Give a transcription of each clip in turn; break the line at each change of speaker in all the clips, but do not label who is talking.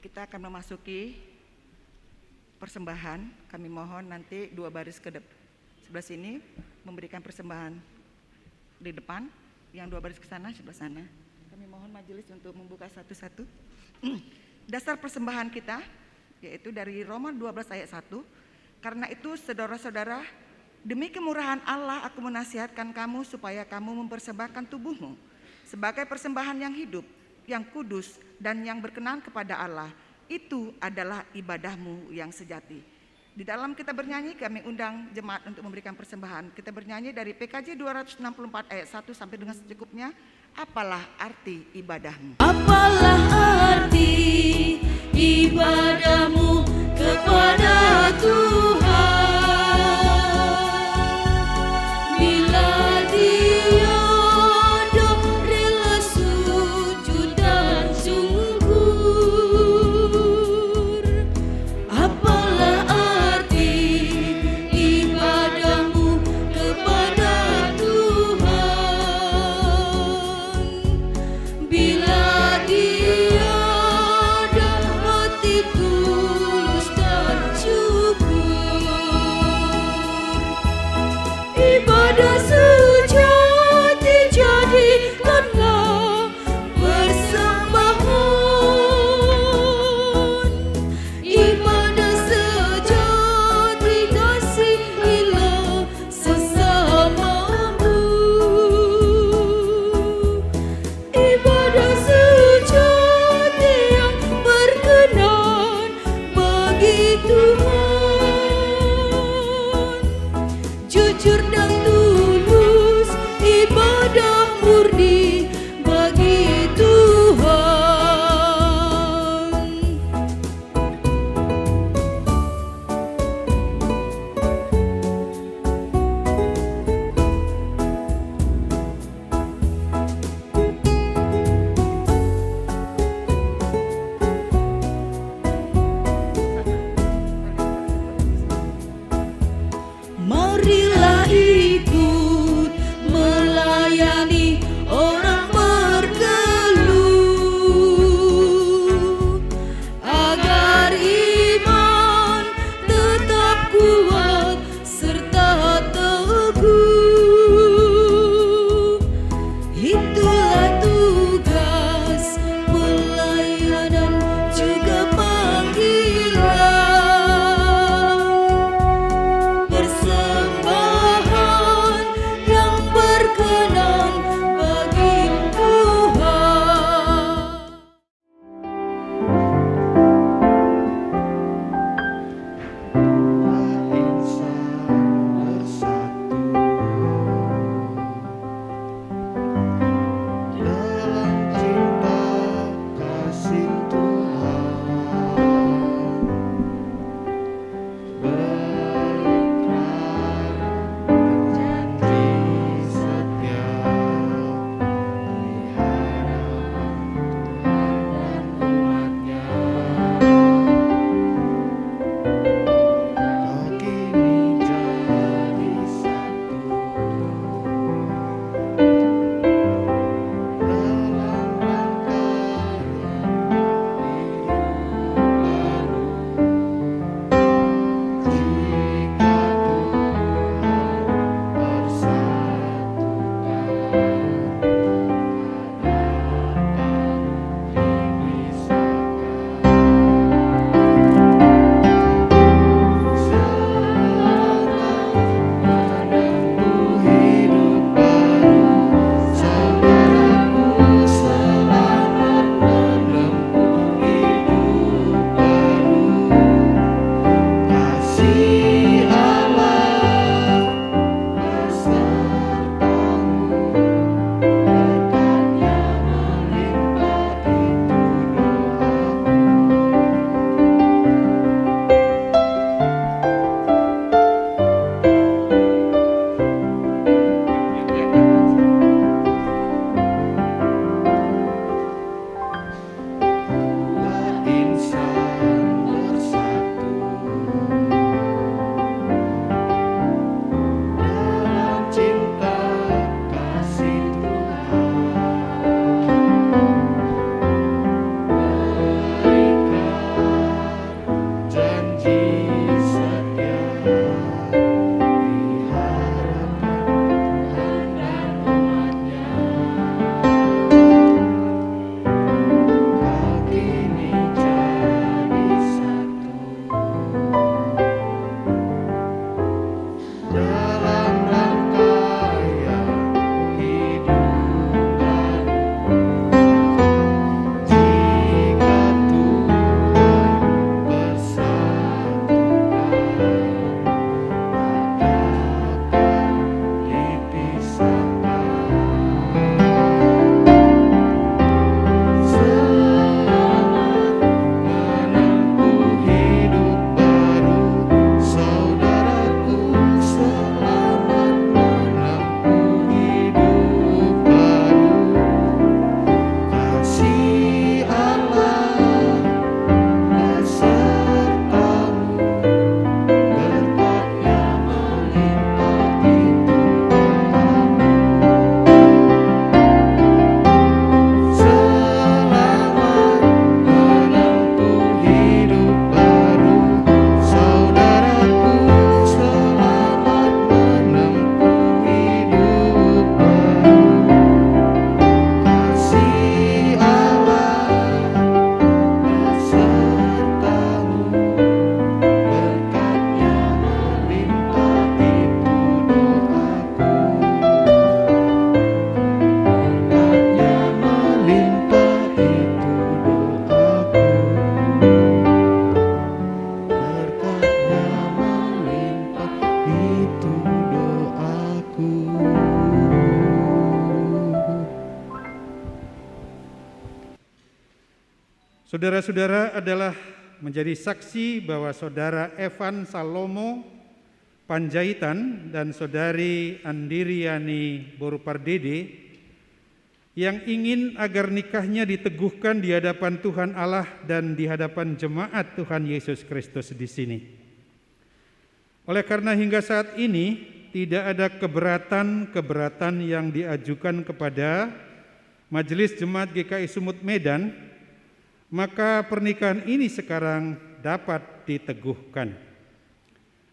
Kita akan memasuki persembahan. Kami mohon nanti 2 baris ke sebelah sini memberikan persembahan di depan, yang 2 baris ke sana sebelah sana. Kami mohon majelis untuk membuka satu-satu. Dasar persembahan kita yaitu dari Roma 12 ayat 1. Karena itu saudara-saudara, demi kemurahan Allah aku menasihatkan kamu supaya kamu mempersembahkan tubuhmu sebagai persembahan yang hidup, yang kudus dan yang berkenan kepada Allah. Itu adalah ibadahmu yang sejati. Di dalam kita bernyanyi, kami undang jemaat untuk memberikan persembahan. Kita bernyanyi dari PKJ 264 ayat 1 sampai dengan secukupnya. Apalah arti ibadahmu?
Apalah arti ibadahmu kepada Tuhan? Bila Dia rela sujud dan sungkur. Apalah arti ibadahmu kepada Tuhan? Bila Dia hati tulus dan syukur.
Saudara-saudara adalah menjadi saksi bahwa Saudara Evan Salomo Panjaitan dan Saudari Andiriani Borupardede yang ingin agar nikahnya diteguhkan di hadapan Tuhan Allah dan di hadapan jemaat Tuhan Yesus Kristus di sini. Oleh karena hingga saat ini tidak ada keberatan yang diajukan kepada Majelis Jemaat GKI Sumut Medan, maka pernikahan ini sekarang dapat diteguhkan.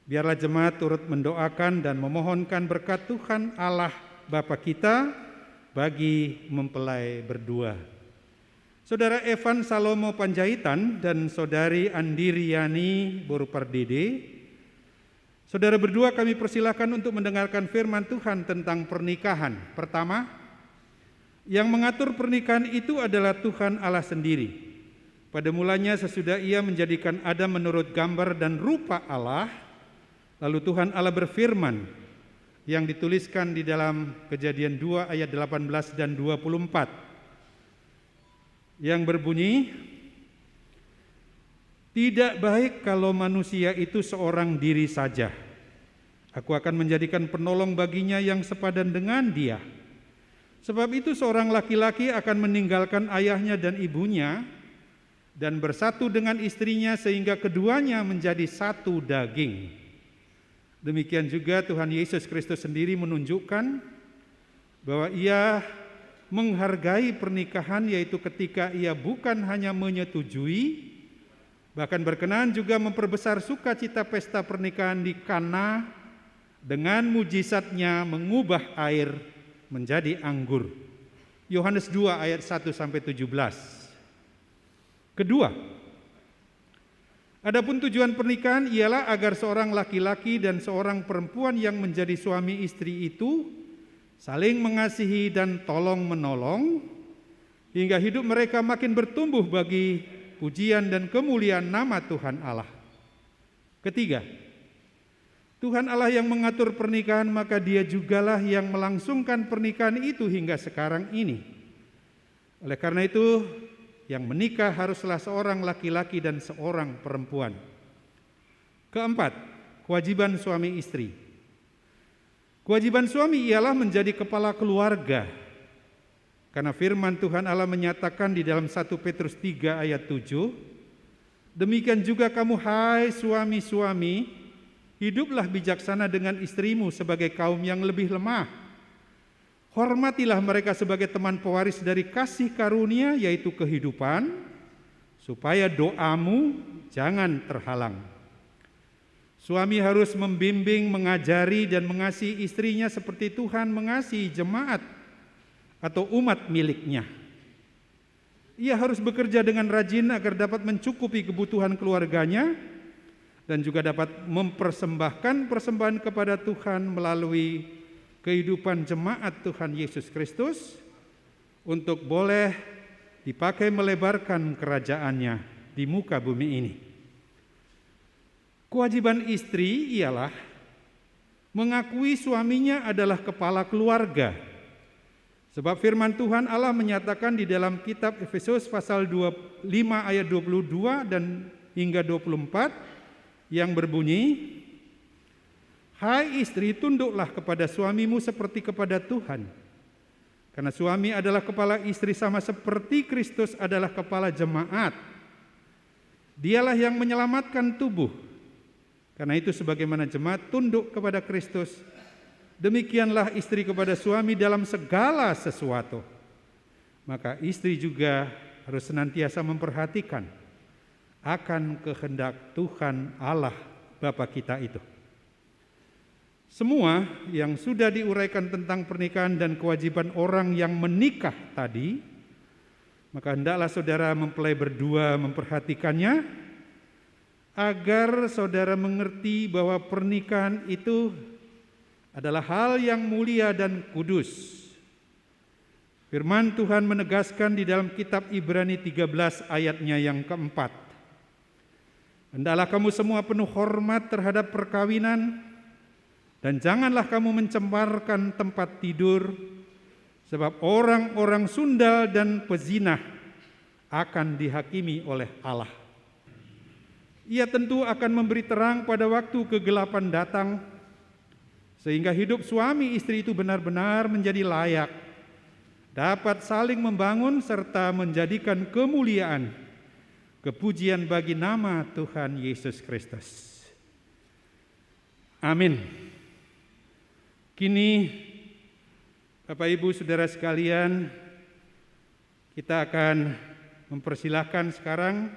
Biarlah jemaat turut mendoakan dan memohonkan berkat Tuhan Allah Bapa kita bagi mempelai berdua. Saudara Evan Salomo Panjaitan dan Saudari Andiriani Borupardede, saudara berdua kami persilakan untuk mendengarkan firman Tuhan tentang pernikahan. Pertama, yang mengatur pernikahan itu adalah Tuhan Allah sendiri. Pada mulanya sesudah Ia menjadikan Adam menurut gambar dan rupa Allah, lalu Tuhan Allah berfirman yang dituliskan di dalam Kejadian 2 ayat 18 dan 24 yang berbunyi, "Tidak baik kalau manusia itu seorang diri saja. Aku akan menjadikan penolong baginya yang sepadan dengan dia. Sebab itu seorang laki-laki akan meninggalkan ayahnya dan ibunya dan bersatu dengan istrinya sehingga keduanya menjadi satu daging." Demikian juga Tuhan Yesus Kristus sendiri menunjukkan bahwa Ia menghargai pernikahan, yaitu ketika Ia bukan hanya menyetujui, bahkan berkenan juga memperbesar sukacita pesta pernikahan di Kana dengan mujizatnya mengubah air menjadi anggur. Yohanes 2 ayat 1 sampai 17. Kedua, adapun tujuan pernikahan ialah agar seorang laki-laki dan seorang perempuan yang menjadi suami istri itu saling mengasihi dan tolong-menolong hingga hidup mereka makin bertumbuh bagi pujian dan kemuliaan nama Tuhan Allah. Ketiga, Tuhan Allah yang mengatur pernikahan, maka Dia jugalah yang melangsungkan pernikahan itu hingga sekarang ini. Oleh karena itu, yang menikah haruslah seorang laki-laki dan seorang perempuan. Keempat, kewajiban suami istri. Kewajiban suami ialah menjadi kepala keluarga. Karena firman Tuhan Allah menyatakan di dalam 1 Petrus 3 ayat 7, "Demikian juga kamu hai suami-suami, hiduplah bijaksana dengan istrimu sebagai kaum yang lebih lemah. Hormatilah mereka sebagai teman pewaris dari kasih karunia, yaitu kehidupan, supaya doamu jangan terhalang." Suami harus membimbing, mengajari, dan mengasihi istrinya seperti Tuhan mengasihi jemaat atau umat miliknya. Ia harus bekerja dengan rajin agar dapat mencukupi kebutuhan keluarganya dan juga dapat mempersembahkan persembahan kepada Tuhan melalui kehidupan jemaat Tuhan Yesus Kristus untuk boleh dipakai melebarkan kerajaannya di muka bumi ini. Kewajiban istri ialah mengakui suaminya adalah kepala keluarga. Sebab firman Tuhan Allah menyatakan di dalam kitab Efesus pasal 5 ayat 22 dan hingga 24 yang berbunyi, "Hai istri, tunduklah kepada suamimu seperti kepada Tuhan. Karena suami adalah kepala istri sama seperti Kristus adalah kepala jemaat. Dialah yang menyelamatkan tubuh. Karena itu sebagaimana jemaat tunduk kepada Kristus, demikianlah istri kepada suami dalam segala sesuatu. Maka istri juga harus senantiasa memperhatikan akan kehendak Tuhan Allah Bapa kita itu." Semua yang sudah diuraikan tentang pernikahan dan kewajiban orang yang menikah tadi, maka hendaklah saudara mempelai berdua memperhatikannya, agar saudara mengerti bahwa pernikahan itu adalah hal yang mulia dan kudus. Firman Tuhan menegaskan di dalam kitab Ibrani 13 ayatnya yang keempat, "Hendaklah kamu semua penuh hormat terhadap perkawinan, dan janganlah kamu mencemarkan tempat tidur, sebab orang-orang sundal dan pezinah akan dihakimi oleh Allah. Ia tentu akan memberi terang pada waktu kegelapan datang, sehingga hidup suami istri itu benar-benar menjadi layak, dapat saling membangun serta menjadikan kemuliaan, kepujian bagi nama Tuhan Yesus Kristus. Amin. Kini Bapak Ibu Saudara sekalian, kita akan mempersilahkan sekarang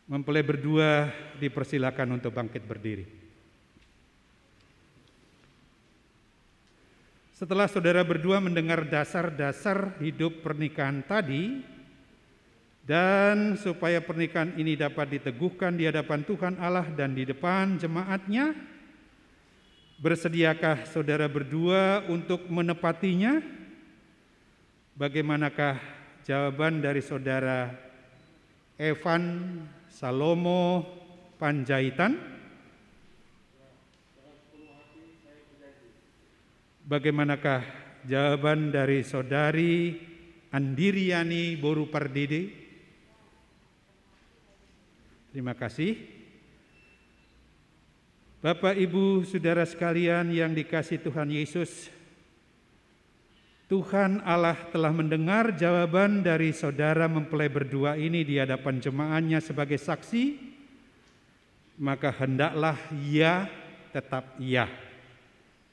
mempelai berdua dipersilakan untuk bangkit berdiri. Setelah saudara berdua mendengar dasar-dasar hidup pernikahan tadi, dan supaya pernikahan ini dapat diteguhkan di hadapan Tuhan Allah dan di depan jemaatnya, bersediakah saudara berdua untuk menepatinya? Bagaimanakah jawaban dari saudara Evan Salomo Panjaitan? Bagaimanakah jawaban dari saudari Andiriani Boru Pardede? Terima kasih. Bapak, Ibu, Saudara sekalian yang dikasihi Tuhan Yesus, Tuhan Allah telah mendengar jawaban dari saudara mempelai berdua ini di hadapan jemaatnya sebagai saksi, maka hendaklah ya tetap ya.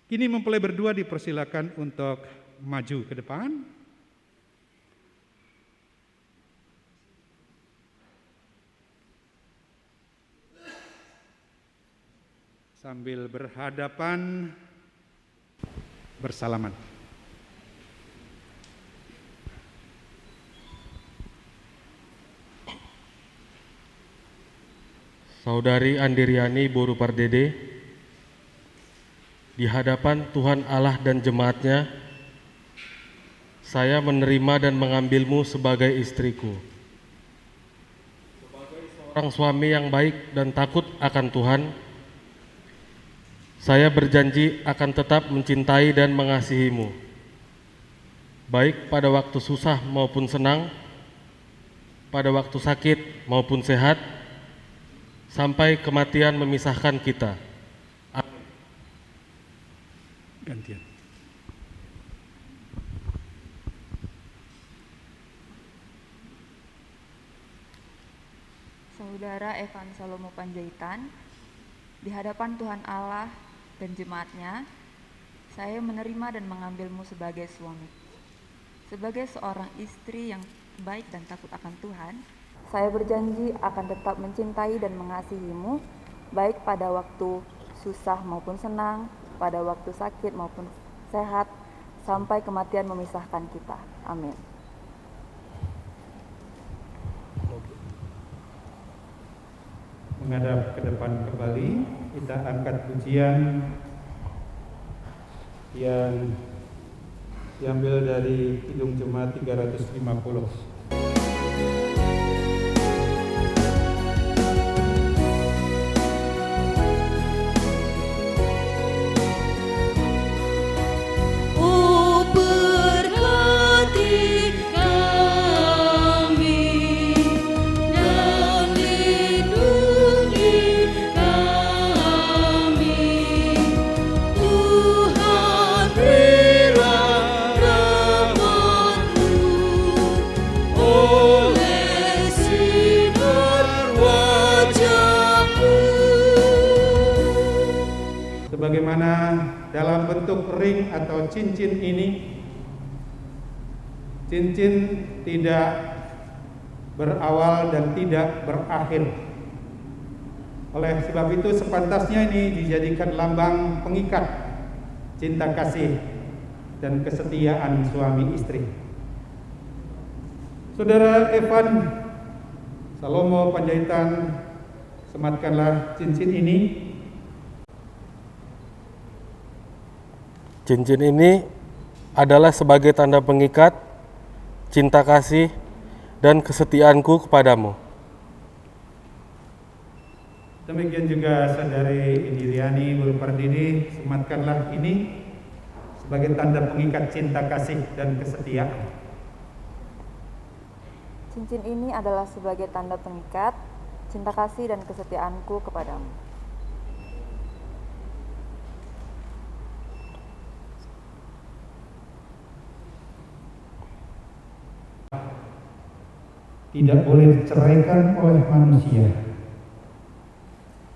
Kini mempelai berdua dipersilakan untuk maju ke depan. Sambil berhadapan bersalaman.
Saudari Andiriani Boru Pardede, di hadapan Tuhan Allah dan jemaatnya, saya menerima dan mengambilmu sebagai istriku. Sebagai seorang suami yang baik dan takut akan Tuhan, saya berjanji akan tetap mencintai dan mengasihimu, baik pada waktu susah maupun senang, pada waktu sakit maupun sehat, sampai kematian memisahkan kita.
Gantian.
Saudara Evan Salomo Panjaitan, di hadapan Tuhan Allah dan jemaatnya, saya menerima dan mengambilmu sebagai suami. Sebagai seorang istri yang baik dan takut akan Tuhan, saya berjanji akan tetap mencintai dan mengasihimu, baik pada waktu susah maupun senang, pada waktu sakit maupun sehat, sampai kematian memisahkan kita. Amin.
Menghadap ke depan kembali, kita angkat pujian yang diambil dari Kidung Jemaat 350. Sebagaimana dalam bentuk ring atau cincin ini, cincin tidak berawal dan tidak berakhir. Oleh sebab itu sepantasnya ini dijadikan lambang pengikat cinta kasih dan kesetiaan suami istri. Saudara Evan Salomo Panjaitan, sematkanlah cincin ini.
Cincin ini adalah sebagai tanda pengikat cinta kasih dan kesetiaanku kepadamu.
Demikian juga saudari Indiriani Boru Pardede, sematkanlah ini sebagai tanda pengikat cinta kasih dan kesetiaan.
Cincin ini adalah sebagai tanda pengikat cinta kasih dan kesetiaanku kepadamu.
Tidak boleh diceraikan oleh manusia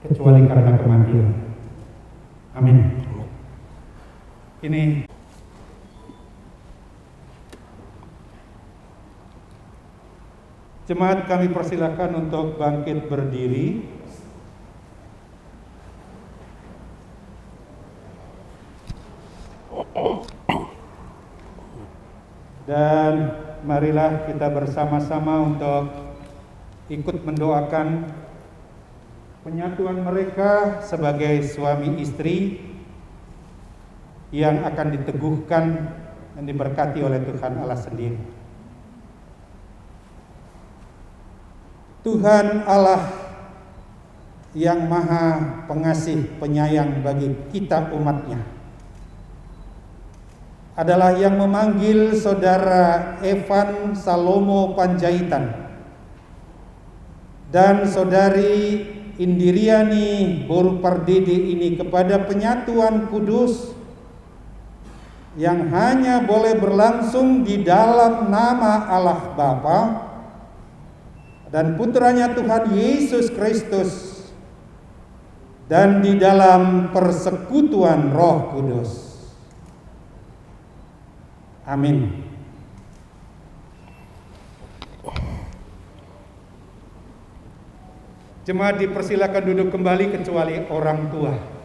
kecuali karena kematian. Amin. Ini jemaat kami persilakan untuk bangkit berdiri. Dan marilah kita bersama-sama untuk ikut mendoakan penyatuan mereka sebagai suami istri yang akan diteguhkan dan diberkati oleh Tuhan Allah sendiri. Tuhan Allah yang maha pengasih penyayang bagi kita umatnya adalah yang memanggil saudara Evan Salomo Panjaitan dan saudari Indiriani Boru Pardede ini kepada penyatuan kudus yang hanya boleh berlangsung di dalam nama Allah Bapa dan putranya Tuhan Yesus Kristus dan di dalam persekutuan Roh Kudus. Amin. Jemaat dipersilakan duduk kembali kecuali orang tua.